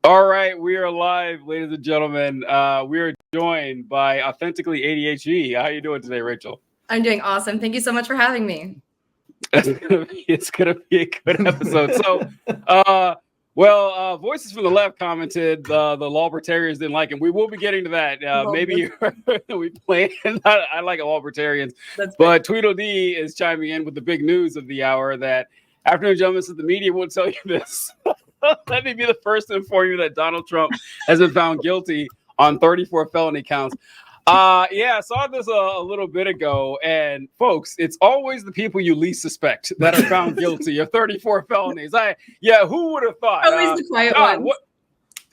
All right, we are live, ladies and gentlemen. We are joined by Authentically ADHD. How are you doing today, Rachel? I'm doing awesome. Thank you so much for having me. It's gonna be a good episode. So, Voices from the Left commented the Lawbertarians didn't like him. We will be getting to that. Maybe we planned. I like Lawbertarians, but Tweedledee is chiming in with the big news of the hour that afternoon gentlemen said the media won't tell you this. Let me be the first to inform you that Donald Trump has been found guilty on 34 felony counts. I saw this a little bit ago, and folks, it's always the people you least suspect that are found guilty of 34 felonies. Who would have thought? Always the quiet ones.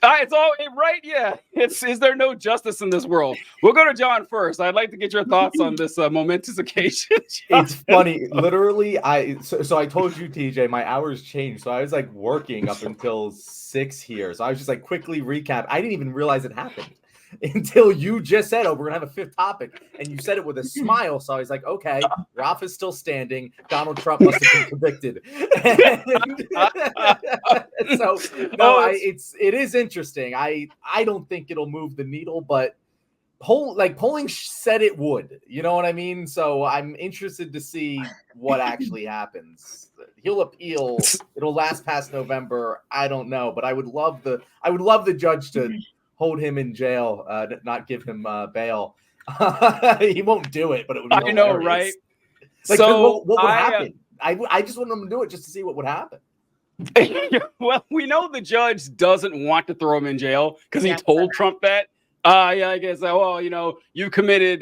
It's all right. Yeah, is there no justice in this world? We'll go to John first. I'd like to get your thoughts on this momentous occasion. It's funny, literally. I told you, TJ, my hours changed, so I was like working up until 6 here. So I was just like quickly recap. I didn't even realize it happened until you just said, "Oh, we're gonna have a fifth topic," and you said it with a smile. So I was like, "Okay, Ralph is still standing. Donald Trump must have been convicted." It is interesting. I don't think it'll move the needle, but polling said it would. You know what I mean? So I'm interested to see what actually happens. He'll appeal. It'll last past November. I don't know, but I would love the judge to hold him in jail, not give him bail. He won't do it, but it would be hilarious. I know, right? Like, so what would happen? I just want him to do it just to see what would happen. Well, we know the judge doesn't want to throw him in jail because he told Trump that. I guess, you committed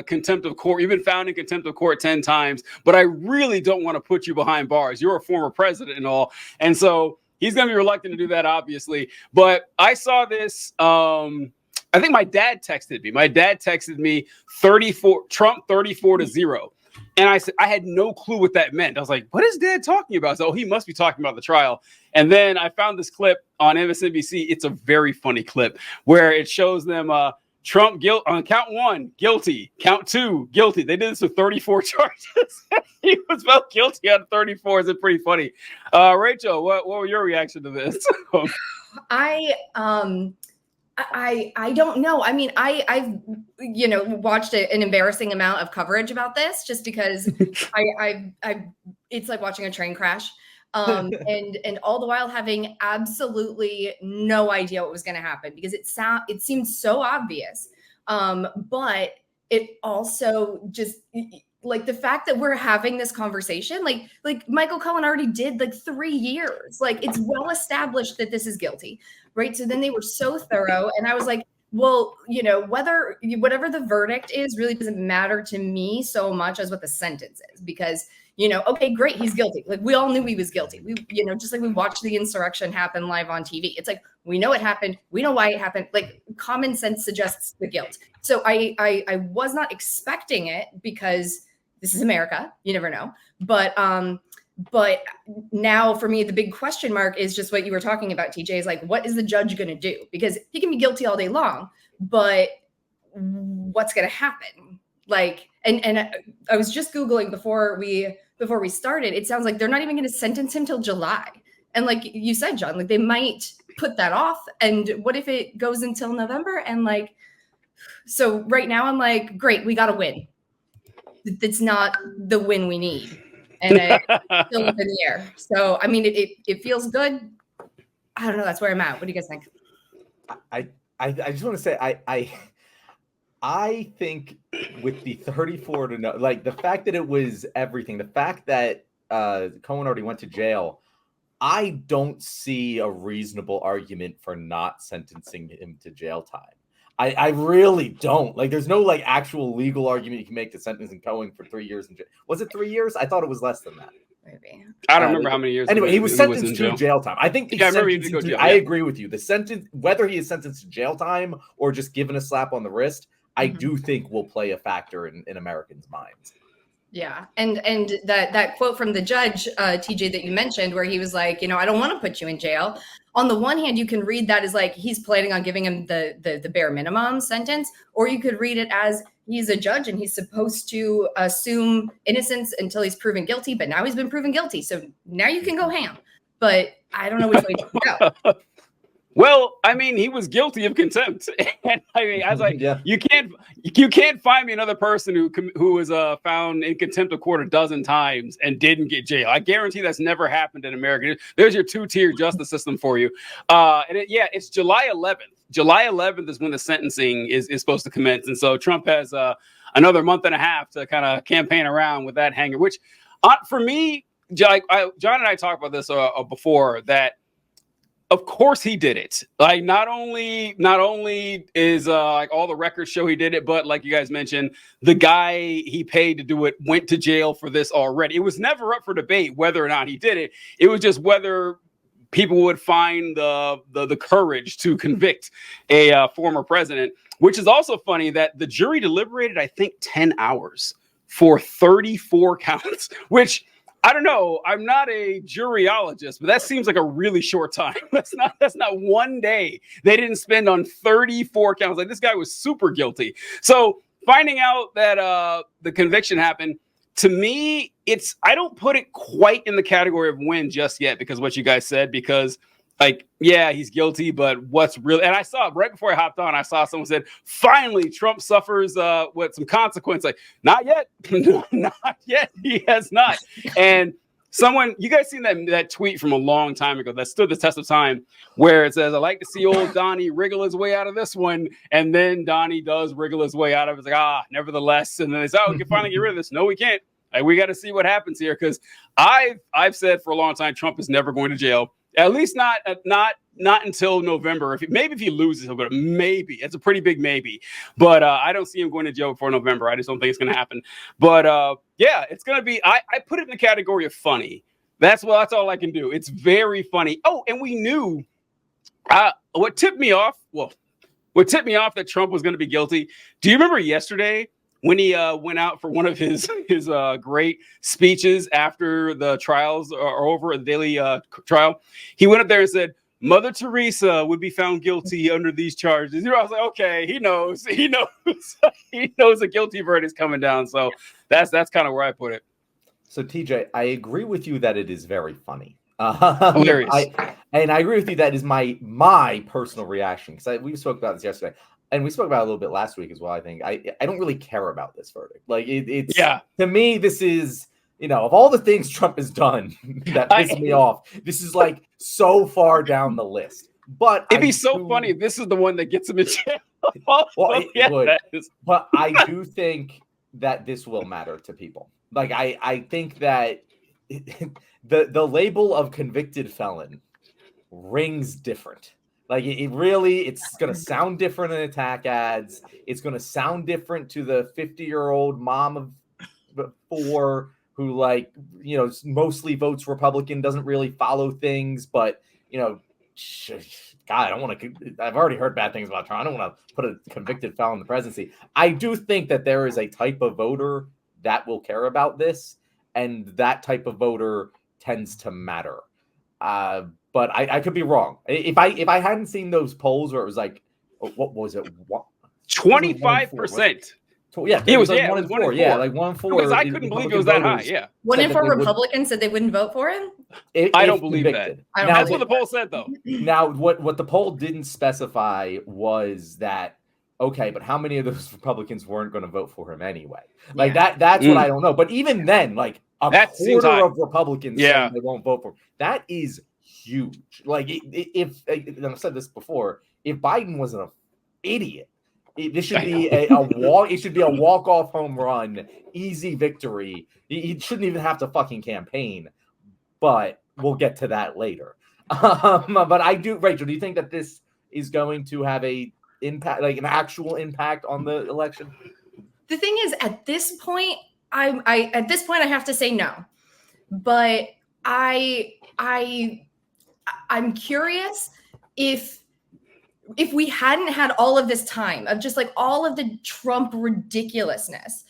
contempt of court. You've been found in contempt of court 10 times, but I really don't want to put you behind bars. You're a former president and all. And so he's going to be reluctant to do that, obviously. But I saw this. I think my dad texted me. My dad texted me 34 Trump 34-0. And I said, I had no clue what that meant. I was like, what is Dad talking about? So he must be talking about the trial. And then I found this clip on MSNBC. It's a very funny clip where it shows them Trump on count 1, guilty. Count 2, guilty. They did this with 34 charges. He was found guilty on 34. It's pretty funny. Rachel, what were your reaction to this? I don't know. I mean, I've watched an embarrassing amount of coverage about this just because it's like watching a train crash. And all the while having absolutely no idea what was going to happen because it seemed so obvious. But it also just like the fact that we're having this conversation, like Michael Cohen already did like 3 years, like it's well established that this is guilty. Right. So then they were so thorough. And I was like, well, whatever the verdict is really doesn't matter to me so much as what the sentence is, because, okay, great. He's guilty. Like we all knew he was guilty. We, just like we watched the insurrection happen live on TV. It's like, we know it happened. We know why it happened. Like common sense suggests the guilt. So I was not expecting it because this is America. You never know. But now for me, the big question mark is just what you were talking about, TJ, is like, what is the judge going to do? Because he can be guilty all day long, but what's going to happen? Like, and I was just Googling before we started. It sounds like they're not even going to sentence him till July. And like you said, John, like they might put that off. And what if it goes until November? And like, so right now I'm like, great, we got to win. That's not the win we need. And it's still up in the air. So, I mean, it feels good. I don't know. That's where I'm at. What do you guys think? I just want to say, I think with the 34 to no, like the fact that it was everything, the fact that Cohen already went to jail, I don't see a reasonable argument for not sentencing him to jail time. I really don't. Like, there's no like actual legal argument you can make to sentencing Cohen for 3 years in jail. Was it 3 years? I thought it was less than that. Maybe. I don't remember how many years. Anyway, he was sentenced to jail time. I think I agree with you. The sentence, whether he is sentenced to jail time or just given a slap on the wrist, I do think will play a factor in Americans' minds. Yeah. And that quote from the judge, TJ, that you mentioned, where he was like, I don't want to put you in jail. On the one hand, you can read that as like he's planning on giving him the bare minimum sentence, or you could read it as he's a judge and he's supposed to assume innocence until he's proven guilty. But now he's been proven guilty. So now you can go ham. But I don't know which way to go. Well, I mean, he was guilty of contempt. And I mean, I was like, Yeah. you can't find me another person who was found in contempt of court a dozen times and didn't get jail. I guarantee that's never happened in America. There's your two-tier justice system for you. It's July 11th. July 11th is when the sentencing is supposed to commence, and so Trump has another month and a half to kind of campaign around with that hanger. Which, for me, John and I talked about this before, that of course he did it. Like not only is like all the records show he did it, but like you guys mentioned, the guy he paid to do it went to jail for this already. It was never up for debate whether or not he did it. It was just whether people would find the courage to convict a former president, which is also funny that the jury deliberated, I think, 10 hours for 34 counts, which I don't know. I'm not a juryologist, but that seems like a really short time. That's not one day they didn't spend on 34 counts. Like, this guy was super guilty. So finding out that the conviction happened, to me, I don't put it quite in the category of win just yet, because what you guys said, because like, yeah, he's guilty, but what's real? And I saw right before I hopped on, I saw someone said, finally, Trump suffers some consequence. Like, not yet. Not yet. He has not. And you guys seen that tweet from a long time ago that stood the test of time, where it says, I like to see old Donnie wriggle his way out of this one. And then Donnie does wriggle his way out of it. It's like, nevertheless. And then they say, we can finally get rid of this. No, we can't. Like, we got to see what happens here. Because I've said for a long time, Trump is never going to jail. At least not until November. Maybe if he loses, he'll go to maybe. It's a pretty big maybe. But I don't see him going to jail before November. I just don't think it's going to happen. But yeah, it's going to be. I put it in the category of funny. That's all I can do. It's very funny. Oh, and we knew what tipped me off. Well, what tipped me off that Trump was going to be guilty. Do you remember yesterday when he went out for one of his great speeches after the trials are over, the daily trial? He went up there and said, Mother Teresa would be found guilty under these charges. I was like, okay, he knows he knows a guilty verdict is coming down. So that's kind of where I put it. So TJ, I agree with you that it is very funny. Hilarious. I agree with you that is my personal reaction, because we spoke about this yesterday. And we spoke about it a little bit last week as well. I think I don't really care about this verdict. Like it's to me, this is, of all the things Trump has done that piss me off, this is like so far down the list. But it'd be so funny if this is the one that gets him in jail. It would. But I do think that this will matter to people. Like I think that the label of convicted felon rings different. Like it's going to sound different in attack ads. It's going to sound different to the 50-year-old mom of 4 who, like, mostly votes Republican, doesn't really follow things. But, God, I don't want to. I've already heard bad things about Trump. I don't want to put a convicted felon in the presidency. I do think that there is a type of voter that will care about this, and that type of voter tends to matter. But I could be wrong. If I hadn't seen those polls where it was like, what was it? 25%. Yeah, it was like 1 in 4. Yeah, like 1 in 4. Because I couldn't believe it was that high. Yeah, 1 in 4 Republicans said they wouldn't vote for him. I don't believe that. That's what the poll said, though. Now, what the poll didn't specify was that, okay, but how many of those Republicans weren't going to vote for him anyway? Like that's what I don't know. But even then, like a quarter of Republicans saying they won't vote for him. That is huge. Like if I've said this before, if Biden was an idiot, this should be a walk. It should be a walk-off home run, easy victory. He shouldn't even have to fucking campaign. But we'll get to that later. But I do, Rachel. Do you think that this is going to have a impact, like an actual impact on the election? The thing is, at this point, I have to say no. But I'm curious if we hadn't had all of this time of just like all of the Trump ridiculousness,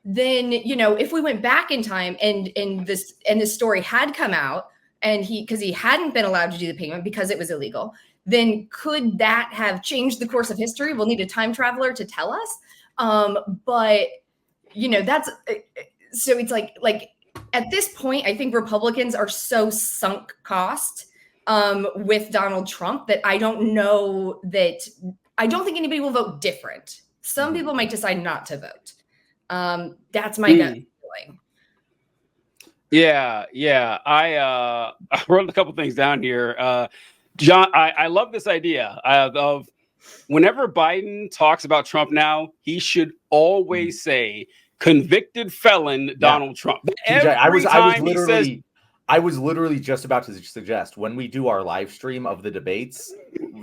then, if we went back in time and this story had come out and because he hadn't been allowed to do the payment because it was illegal, then could that have changed the course of history? We'll need a time traveler to tell us. But that's so it's like at this point, I think Republicans are so sunk cost with Donald Trump that I don't think anybody will vote different. Some people might decide not to vote. That's my gut feeling. Yeah. I wrote a couple things down here. John, I love this idea of whenever Biden talks about Trump now, he should always say convicted felon Donald Trump. TJ, I was literally just about to suggest when we do our live stream of the debates,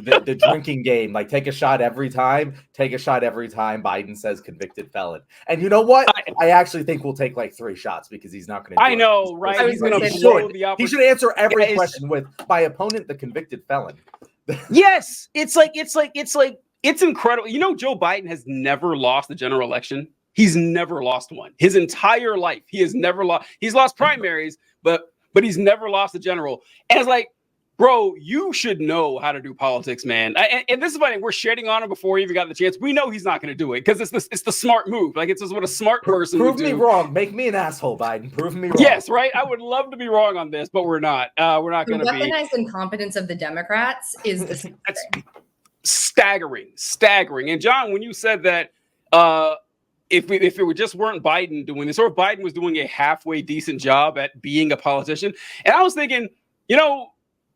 the drinking game, like take a shot every time Biden says convicted felon. And you know what? I actually think we'll take like 3 shots because he's not going to. I know, right? He's going to blow the opportunity. He should answer every question with my opponent, the convicted felon. Yes, it's incredible. You know, Joe Biden has never lost the general election. He's never lost one. His entire life, he has never lost. He's lost primaries, but he's never lost the general. And it's like, bro, you should know how to do politics, man. And this is why we're shitting on him before he even got the chance. We know he's not going to do it because it's the smart move. Like, it's just what a smart person would do. Prove me wrong. Make me an asshole, Biden. Prove me wrong. Yes, right? I would love to be wrong on this, but we're not. We're not going to be. The weaponized incompetence of the Democrats is staggering. And John, when you said that if it just weren't Biden doing this, or if Biden was doing a halfway decent job at being a politician, and I was thinking, you know,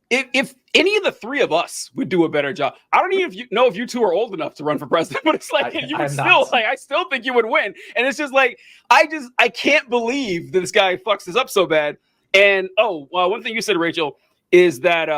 if any of the 3 of us would do a better job, I don't even know if you 2 are old enough to run for president, but it's like I still think you would win. And it's just like I can't believe that this guy fucks this up so bad. And one thing you said, Rachel, is that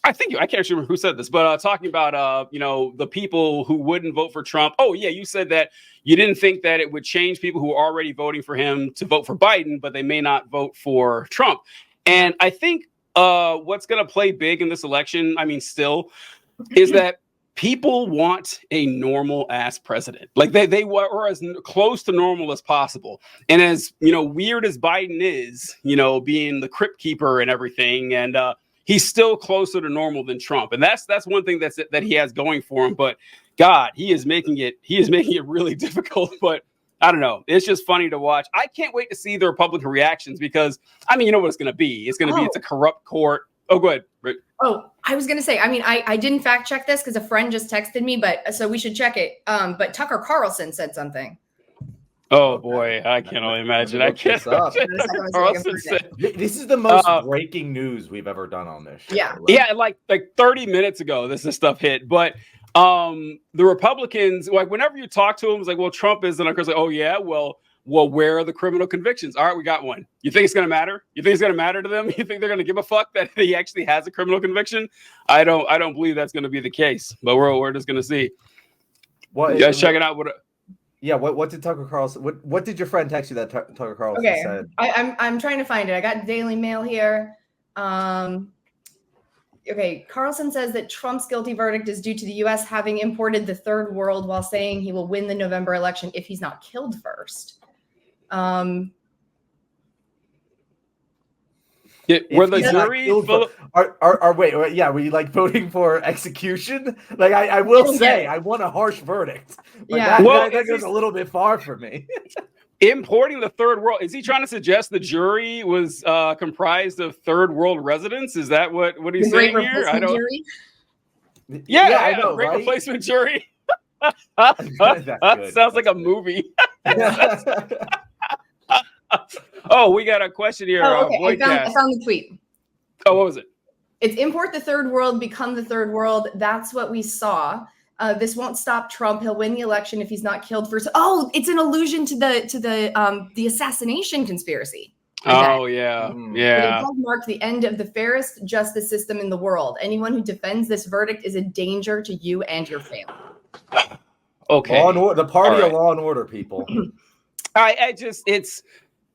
I can't actually remember who said this, but talking about the people who wouldn't vote for Trump. Oh yeah, you said that you didn't think that it would change people who are already voting for him to vote for Biden, but they may not vote for Trump. And I think what's going to play big in this election, I mean, still, is that people want a normal ass president. Like they were as close to normal as possible. And as weird as Biden is, being the crypt keeper and everything, and he's still closer to normal than Trump. And that's one thing that he has going for him. But God, he is making it really difficult. But I don't know. It's just funny to watch. I can't wait to see the Republican reactions because, I mean, you know what it's going to be. It's going to be, it's a corrupt court. Oh, go ahead. Oh, I was going to say, I mean, I didn't fact check this because a friend just texted me, so we should check it. But Tucker Carlson said something. Oh boy, I can only imagine. I can't. This is the most breaking news we've ever done on this show. Yeah, like 30 minutes ago, this stuff hit. But the Republicans, like whenever you talk to them, it's like, well, Trump isn't. Of course, like, oh yeah, well, where are the criminal convictions? All right, we got one. You think it's going to matter? You think it's going to matter to them? You think they're going to give a fuck that he actually has a criminal conviction? I don't believe that's going to be the case. But we're just going to see. You guys check it out. Yeah, what did Tucker Carlson? What did your friend text you that Tucker Carlson said? I'm trying to find it. I got Daily Mail here. Okay, Carlson says that Trump's guilty verdict is due to the U.S. having imported the third world, while saying he will win the November election if he's not killed first. Were the jury were you like voting for execution? Like I will say, I want a harsh verdict. But that goes a little bit far for me. Importing the third world, is he trying to suggest the jury was comprised of third world residents? Is that what he's saying here? I don't. Jury? Yeah, I know. Great replacement jury. That sounds like a movie. Oh, we got a question here. Oh, okay. I found the tweet. Oh, what was it? It's import the third world, become the third world. That's what we saw. This won't stop Trump. He'll win the election if he's not killed first. Oh, it's an allusion to the assassination conspiracy. Oh yeah, yeah. It does mark the end of the fairest justice system in the world. Anyone who defends this verdict is a danger to you and your family. Okay. The party of law and order, people.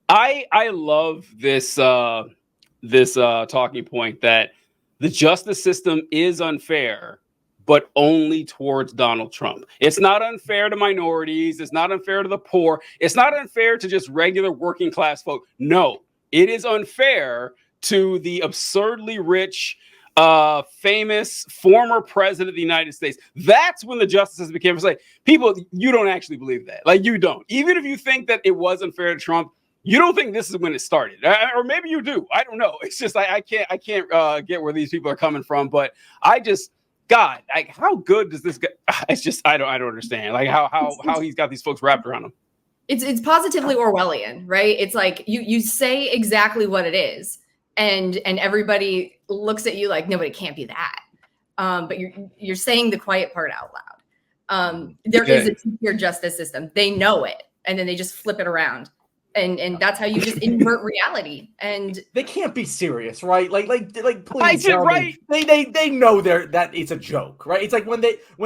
I love this talking point that the justice system is unfair, but only towards Donald Trump. It's not unfair to minorities. It's not unfair to the poor. It's not unfair to just regular working class folk. No, it is unfair to the absurdly rich, famous former president of the United States. That's when the justices became like, people, you don't actually believe that. Like, you don't. Even if you think that it was unfair to Trump, you don't think this is when it started, or maybe you do. I don't know. It's just I can't get where these people are coming from. But God, like, how good does this guy? It's just I don't understand, like how he's got these folks wrapped around him. It's positively Orwellian, right? It's like you say exactly what it is, and everybody looks at you like, no, but it can't be that. But you're saying the quiet part out loud. There is a two-tier justice system. They know it, and then they just flip it around. And that's how you just invert reality. And they can't be serious, right? Like please, right? They know that it's a joke, right? It's like when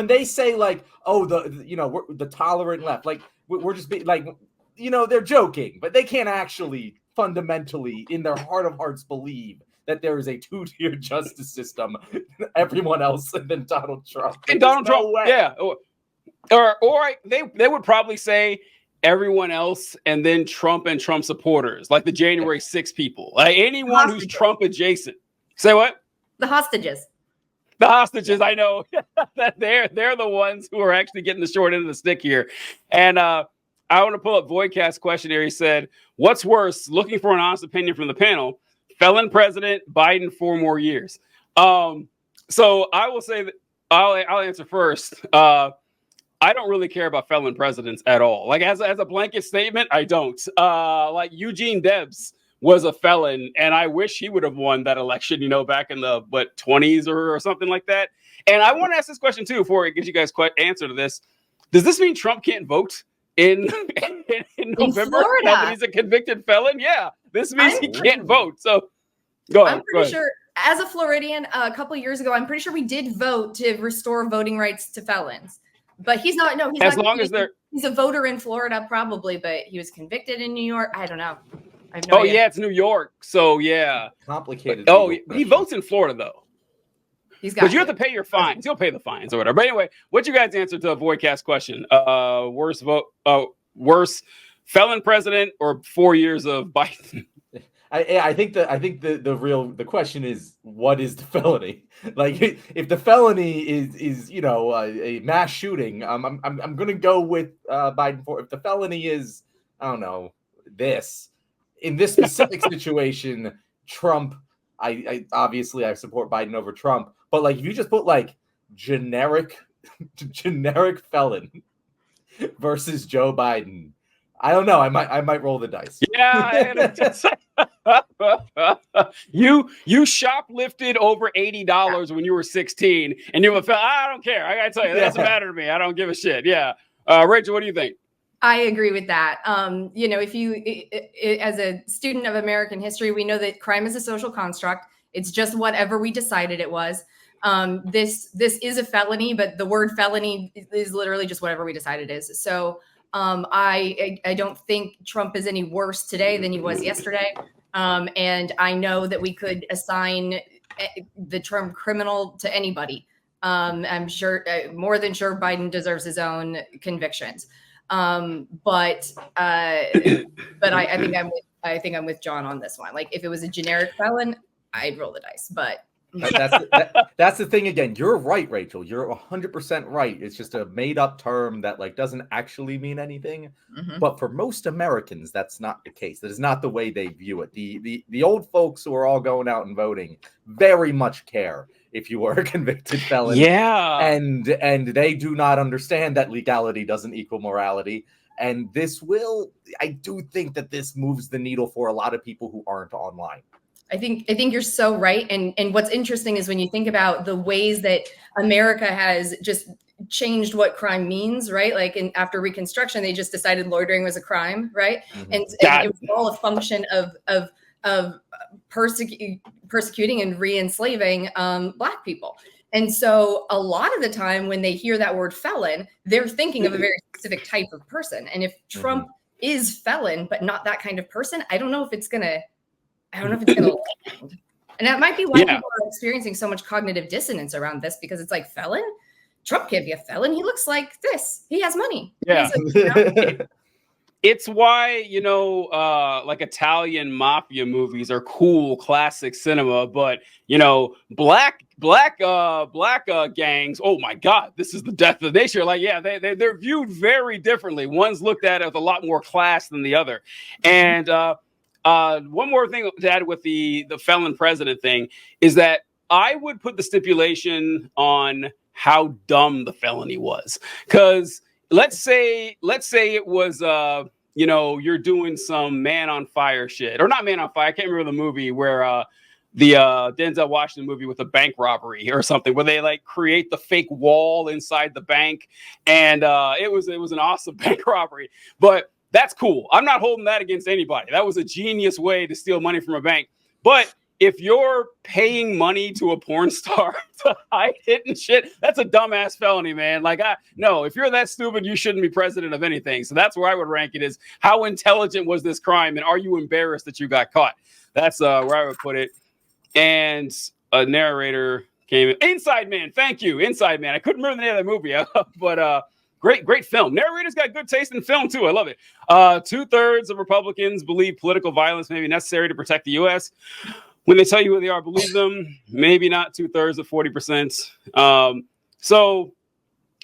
they say like, oh, we're the tolerant left, like we're just being like, they're joking, but they can't actually fundamentally in their heart of hearts believe that there is a two-tier justice system. Everyone else and then Donald Trump. And Donald Trump, yeah, or they would probably say everyone else, and then Trump and Trump supporters, like the January 6 people, like anyone who's Trump adjacent. Say what? The hostages. The hostages. I know that they're the ones who are actually getting the short end of the stick here. And I want to pull up Voidcast's questionnaire. He said, "What's worse? Looking for an honest opinion from the panel. Felon president, Biden 4 more years." So I will say that I'll answer first. I don't really care about felon presidents at all. Like as a blanket statement, I don't. Like Eugene Debs was a felon, and I wish he would have won that election, back in the 20s or something like that. And I want to ask this question too before I get you guys answer to this. Does this mean Trump can't vote in November? Now that he's a convicted felon? Yeah, this means he can't vote. So go ahead. I'm pretty sure, as a Floridian, a couple of years ago, I'm pretty sure we did vote to restore voting rights to felons. But he's not. No, he's as not, long as they're. He's a voter in Florida, probably, but he was convicted in New York. I don't know. I have no idea. Yeah, it's New York, so yeah, complicated. But, he votes in Florida though. He's got. Because you have to pay your fines. You'll pay the fines or whatever. But anyway, what's you guys' answer to a Voidcast question? Worse felon president or 4 years of Biden? I think the question is, what is the felony? Like, if the felony is a mass shooting, I'm gonna go with Biden for. If the felony is, I don't know, this in this specific situation, Trump. I obviously I support Biden over Trump, but like if you just put like generic felon versus Joe Biden. I don't know. I might roll the dice. Yeah. You shoplifted over $80 when you were 16, and you felt, I don't care. I gotta tell you, that doesn't matter to me. I don't give a shit. Yeah. Rachel, what do you think? I agree with that. If you, as a student of American history, we know that crime is a social construct. It's just whatever we decided it was. This is a felony, but the word felony is literally just whatever we decide it is. So I don't think Trump is any worse today than he was yesterday. And I know that we could assign the term criminal to anybody. I'm sure, more than sure, Biden deserves his own convictions. But I think I'm with John on this one. Like, if it was a generic felon, I'd roll the dice. But that's the thing again. You're right, Rachel. You're 100% right. It's just a made up term that like doesn't actually mean anything. Mm-hmm. But for most Americans, that's not the case. That is not the way they view it. The old folks who are all going out and voting very much care if you were a convicted felon. Yeah. And they do not understand that legality doesn't equal morality. And I do think that this moves the needle for a lot of people who aren't online. I think you're so right. And what's interesting is when you think about the ways that America has just changed what crime means, right? Like after Reconstruction, they just decided loitering was a crime, right? Mm-hmm. And it was all a function of persecuting and re-enslaving Black people. And so a lot of the time when they hear that word felon, they're thinking of a very specific type of person. And if Trump is felon, but not that kind of person, I don't know if it's going to land. And that might be why people are experiencing so much cognitive dissonance around this, because it's like, felon? Trump can't be a felon. He looks like this. He has money. Yeah. It's why, like Italian mafia movies are cool, classic cinema, but, Black black gangs, oh my God, this is the death of the nation. Like, yeah, they're viewed very differently. One's looked at with a lot more class than the other. And one more thing to add with the felon president thing is that I would put the stipulation on how dumb the felony was. Because let's say it was you're doing some Man on Fire shit, or not Man on Fire. I can't remember the movie where the Denzel Washington movie with a bank robbery or something, where they like create the fake wall inside the bank, and it was an awesome bank robbery. But that's cool. I'm not holding that against anybody. That was a genius way to steal money from a bank. But if you're paying money to a porn star to hide it and shit, that's a dumbass felony, man. Like, no, if you're that stupid, you shouldn't be president of anything. So that's where I would rank it, is how intelligent was this crime, and are you embarrassed that you got caught? That's where I would put it. And a narrator came in. Inside Man, thank you, Inside Man. I couldn't remember the name of that movie, but great film. Narrator's got good taste in film too. I love it. 2/3 of Republicans believe political violence may be necessary to protect the U.S. When they tell you who they are, believe them. Maybe not 2/3 of 40%. So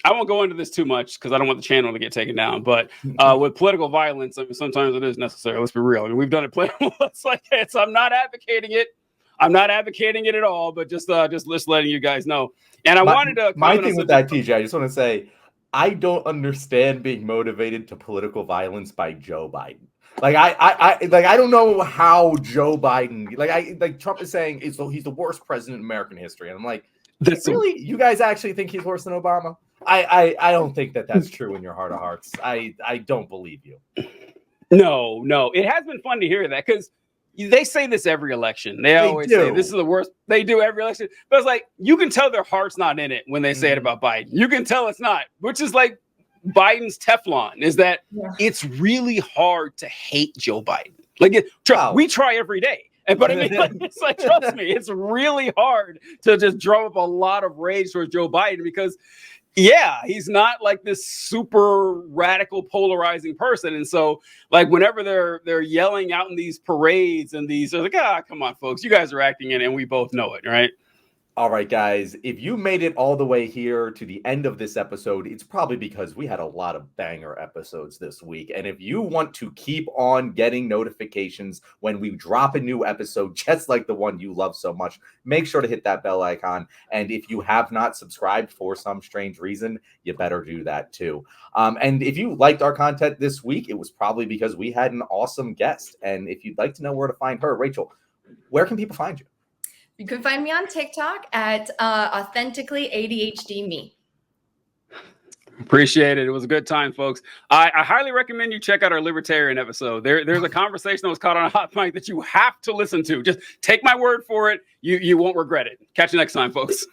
I won't go into this too much because I don't want the channel to get taken down. But with political violence, I mean, sometimes it is necessary. Let's be real. I mean, we've done it plenty. So I'm not advocating it. I'm not advocating it at all, but just letting you guys know. And I wanted to. My thing with that, TJ, I just want to say, I don't understand being motivated to political violence by Joe Biden. Like I don't know how Joe Biden, like Trump is saying he's the worst president in American history, and I'm like, really? You guys actually think he's worse than Obama? I don't think that's true in your heart of hearts. I don't believe you. No, it has been fun to hear that, because they say this every election. They always say this is the worst. They do every election, but it's like you can tell their heart's not in it when they say it about Biden. You can tell it's not, which is like Biden's Teflon, is that it's really hard to hate Joe Biden. Like we try every day. But I mean, it's like, trust me, it's really hard to just drum up a lot of rage towards Joe Biden, because he's not like this super radical polarizing person. And so like whenever they're yelling out in these parades and they're like, come on, folks, you guys are acting in it, and we both know it, right? All right, guys, if you made it all the way here to the end of this episode, it's probably because we had a lot of banger episodes this week. And if you want to keep on getting notifications when we drop a new episode, just like the one you love so much, make sure to hit that bell icon. And if you have not subscribed for some strange reason, you better do that too. And if you liked our content this week, it was probably because we had an awesome guest. And if you'd like to know where to find her, Rachel, where can people find you? You can find me on TikTok at authentically ADHD me. Appreciate it. It was a good time, folks. I highly recommend you check out our libertarian episode. There's a conversation that was caught on a hot mic that you have to listen to. Just take my word for it. You won't regret it. Catch you next time, folks.